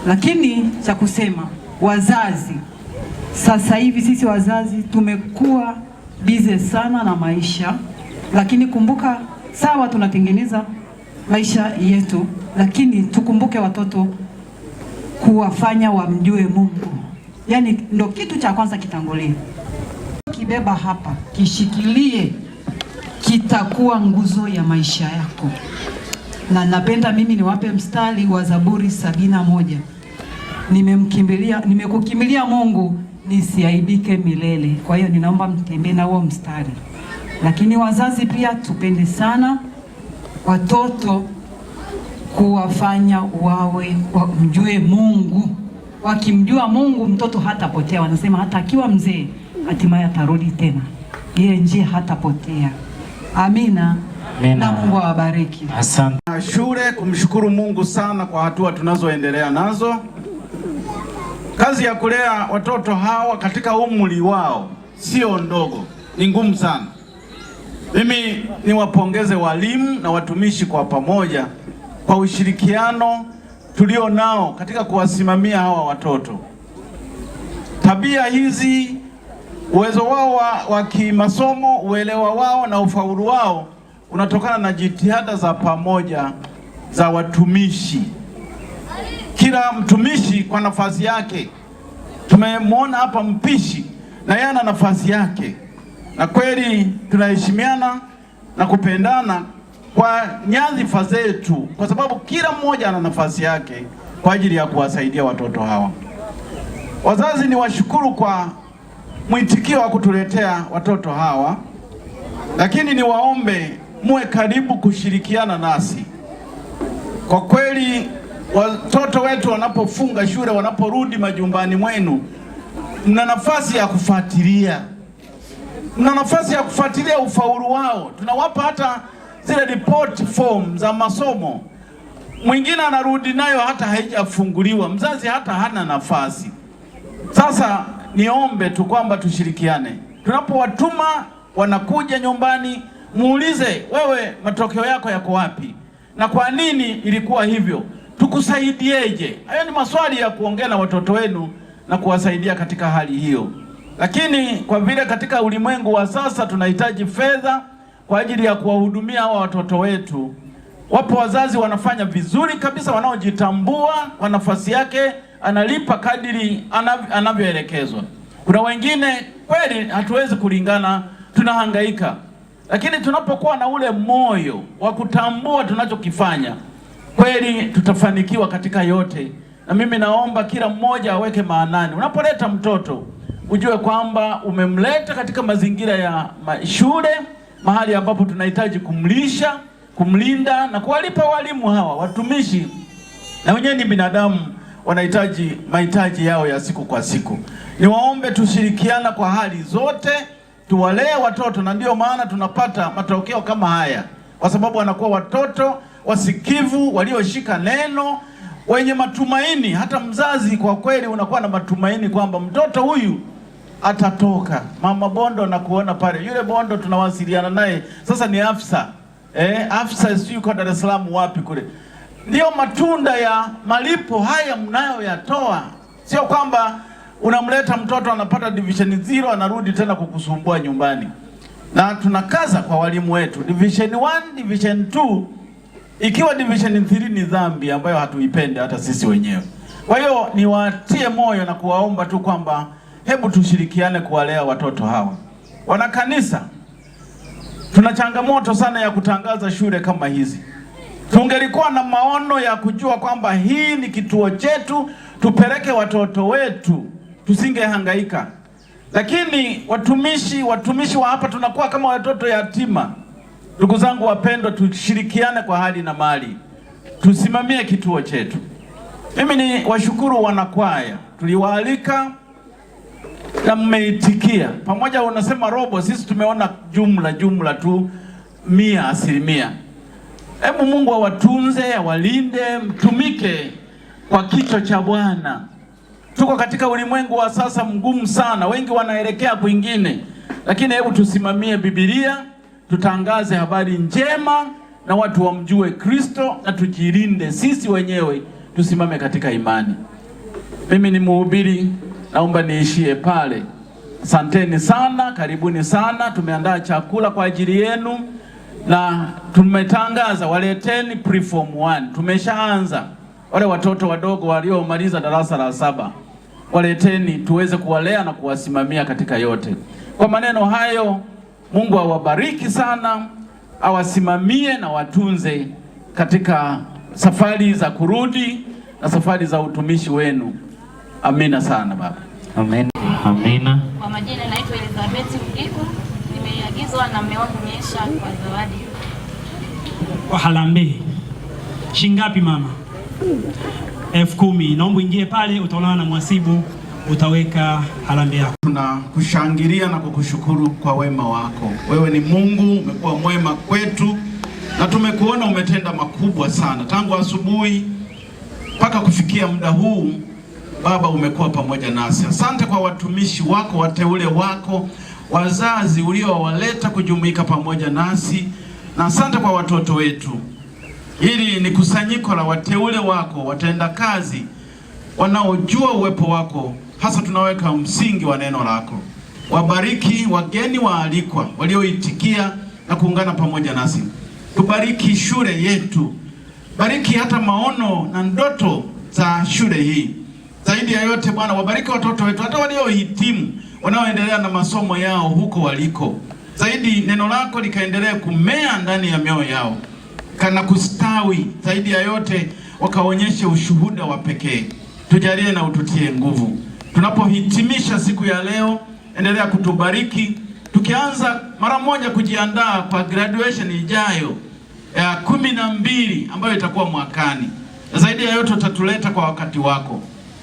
Lakini cha kusema, wazazi sasa hivi sisi wazazi tumekuwa busy sana na maisha, lakini kumbuka, sawa tunatengeneza maisha yetu, lakini tukumbuke watoto kuwafanya wamjue Mungu. Yaani ndo kitu cha kwanza kitangulia. Kibeba hapa, kishikilie, kitakuwa nguzo ya maisha yako. Na napenda mimi niwape mstari wa Zaburi 71. Nimekukimbilia Mungu, nisiaibike milele. Kwa hiyo ninaomba mtembee na huo mstari. Lakini wazazi pia tupende sana watoto, kuwafanya wamjue Mungu. Wakimjua Mungu, mtoto hatapotea. Wanasema hata akiwa mzee hatimaye atarudi tena, ile njia hatapotea. Amina. Na Mungu awabariki. Asante. Shule kumshukuru Mungu sana kwa hatua tunazoendelea nazo. Kazi ya kulea watoto hawa katika umri wao sio ndogo, ni ngumu sana. Mimi niwapongeze walimu na watumishi kwa pamoja kwa ushirikiano tulio nao katika kuwasimamia hawa watoto. Tabia hizi, uwezo wao wa kimasomo, uelewa wao na ufaulu wao unatokana na jitihada za pamoja za watumishi. Kila mtumishi kwa nafasi yake. Tumemwona hapa mpishi na yeye ana nafasi yake, na kweli tunaheshimiana na kupendana kwa nyadhifa zetu, kwa sababu kila mmoja ana nafasi yake kwa ajili ya kuwasaidia watoto hawa. Wazazi, ni washukuru kwa mwitikio wa kutuletea watoto hawa, lakini ni waombe muwe karibu kushirikiana nasi. Kwa kweli watoto wetu wanapofunga shule, wanaporudi majumbani mwenu, mna nafasi ya kufuatilia. Mna nafasi ya kufuatilia ufaulu wao. Tunawapa hata zile report form za masomo. Mwingine anarudi nayo hata haijafunguliwa. Mzazi hata hana nafasi. Sasa niombe tu kwamba tushirikiane. Tunapowatuma wanakuja nyumbani, muulize, wewe matokeo yako yako wapi? Na kwa nini ilikuwa hivyo? Tukusaidieje? Hayo ni maswali ya kuongea na watoto wenu na kuwasaidia katika hali hiyo. Lakini kwa vile katika ulimwengu wa sasa tunahitaji fedha kwa ajili ya kuwahudumia hawa watoto wetu, wapo wazazi wanafanya vizuri kabisa, wanaojitambua kwa nafasi yake, analipa kadiri anavyoelekezwa. Kuna wengine kweli hatuwezi kulingana, tunahangaika. Lakini tunapokuwa na ule moyo wa kutambua tunachokifanya, kweli tutafanikiwa katika yote. Na mimi naomba kila mmoja aweke maanani. Unapoleta mtoto, ujue kwamba umemleta katika mazingira ya shule, mahali ambapo tunahitaji kumlisha, kumlinda na kuwalipa walimu hawa, watumishi. Na wenyewe ni binadamu, wanahitaji mahitaji yao ya siku kwa siku. Niwaombe tushirikiana kwa hali zote, tuwalee watoto, na ndio maana tunapata matokeo kama haya. Kwa sababu wanakuwa watoto wasikivu, walioshika neno, wenye matumaini. Hata mzazi kwa kweli unakuwa na matumaini kwamba mtoto huyu atatoka. Mama Bondo na kuona pale, yule Bondo tunawasiliana naye sasa ni afisa. Afisa sio kwa Dar es Salaam wapi kule. Ndio matunda ya malipo haya mnayoyatoa. Sio kwamba unamleta mtoto anapata division 0 anarudi tena kukusumbua nyumbani. Na tunakaza kwa walimu wetu, division 1, division 2, ikiwa division 3 ni dhambi ambayo hatuipende hata sisi wenyewe. Kwa hiyo niwatie moyo na kuwaomba tu kwamba hebu tushirikiane kuwalea watoto hawa. Wanakanisa, tuna changamoto sana ya kutangaza shule kama hizi. Tungelikuwa na maono ya kujua kwamba hii ni kituo chetu, tupeleke watoto wetu, tusingehangaika. Lakini watumishi wa hapa tunakuwa kama watoto yatima. Ndugu zangu wapendwa, tushirikiane kwa hali na mali, tusimamie kituo chetu. Mimi ni washukuru wanakwaya, tuliwaalika na mmeitikia. Pamoja unasema robo, sisi tumeona jumla tu 100%. Hebu Mungu awatunze, awalinde, mtumike kwa kichwa cha Bwana. Tuko katika ulimwengu wa sasa mgumu sana, wengi wanaelekea kwingine. Lakini hebu tusimamie Biblia, tutangaze habari njema na watu wamjue Kristo, na tujilinde sisi wenyewe, tusimame katika imani. Mimi ni mhubiri, naomba niishie pale. Asanteni sana, karibuni sana. Tumeandaa chakula kwa ajili yenu na tumetangaza waleteni preform 1. Tumeshaanza wale watoto wadogo waliomaliza darasa la 7. Waleteni tuweze kuwalea na kuwasimamia katika yote. Kwa maneno hayo, Mungu awabariki sana, awasimamie na watunze katika safari za kurudi na safari za utumishi wenu. Amina sana baba. Amen. Amina. Kwa majina naitwa Elizabeth Mgiku. Nimeagizwa na mume wangu Nyesha kwa zawadi. Kwa harambee. Shingapi mama? 10,000. Naomba ingie pale, utaonana na mhasibu, utaweka harambee yako. Tunakushangilia na kukushukuru kwa wema wako. Wewe ni Mungu, umekuwa mwema kwetu na tumekuona umetenda makubwa sana tangu asubuhi mpaka kufikia muda huu. Baba, umekuwa pamoja nasi. Asante kwa watumishi wako, wateule wako, wazazi uliowaleta kujumuika pamoja nasi, na asante kwa watoto wetu. Hili ni kusanyiko la wateule wako, watenda kazi wanaojua uwepo wako, hasa tunaweka msingi wa neno lako. Wabariki wageni waalikwa walioitikia na kuungana pamoja nasi. Tubariki shule yetu, bariki hata maono na ndoto za shule hii. Zaidi ya yote Bwana, wabariki watoto wetu hata waliohitimu, wanaoendelea na masomo yao huko waliko. Zaidi neno lako likaendelea kumea ndani ya mioyo yao, kana kustawi. Zaidi ya yote wakaonyeshe ushuhuda wa pekee. Tujalie na ututie nguvu. Tunapohitimisha siku ya leo, endelea kutubariki. Tukianza mara moja kujiandaa kwa graduation ijayo ya 12 ambayo itakuwa mwakani. Na zaidi ya yote utatuleta kwa wakati wako.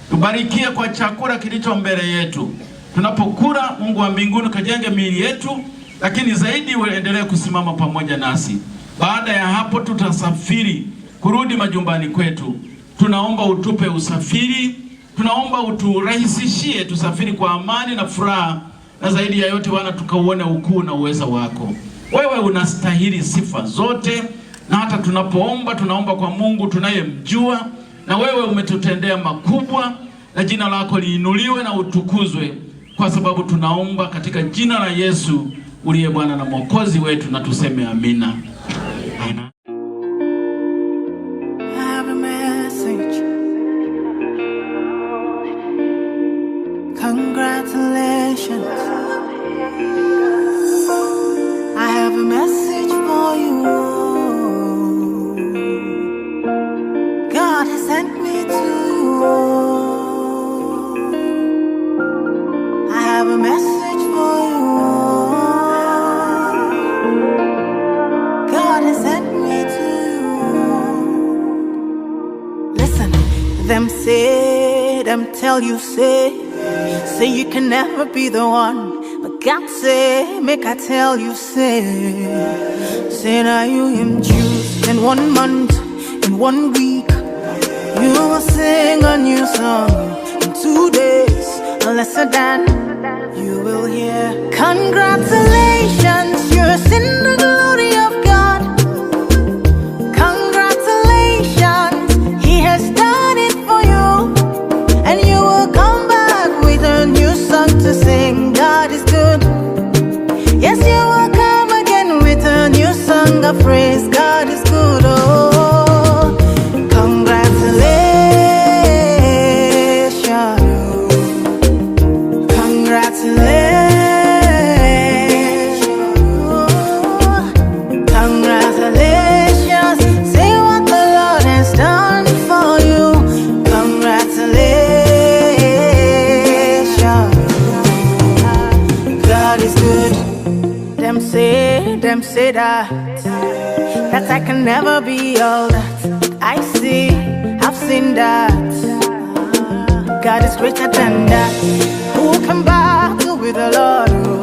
Tubarikie kwa chakula kilicho mbele yetu. Tunapokula, Mungu wa mbinguni, kajenge miili yetu, lakini zaidi uendelee kusimama pamoja nasi. Baada ya hapo tutasafiri kurudi majumbani kwetu. Tunaomba utupe usafiri, tunaomba uturahisishie tusafiri kwa amani na furaha, na zaidi ya yote Bwana, tukauone ukuu na uweza wako. Wewe unastahili sifa zote, na hata tunapoomba tunaomba kwa Mungu tunayemjua, na wewe umetutendea makubwa, na jina lako liinuliwe na utukuzwe, kwa sababu tunaomba katika jina la Yesu uliye Bwana na Mwokozi wetu, na tuseme amina. Amina. Congratulations, I have a message for you. God has sent me to you. I have a message for you. God has sent me to you. Listen, them say, them tell you, say you can never be the one, but God say, make I tell you, say now you him choose. In 1 month, in 1 week, you will sing a new song. In 2 days, a lesser than you will hear. Congratulations, you're in the glory of God. Congratulations, He has done it for you, and you will come back with a new song to sing. God is good. Yes, you will come again with a new song of praise. God is good. Oh, congratulations, congratulations, congratulations. Say what the Lord has done for you. Congratulations. God is good. Them say that I can never be all that I see. I've seen that God is greater than that. Who can battle with the Lord?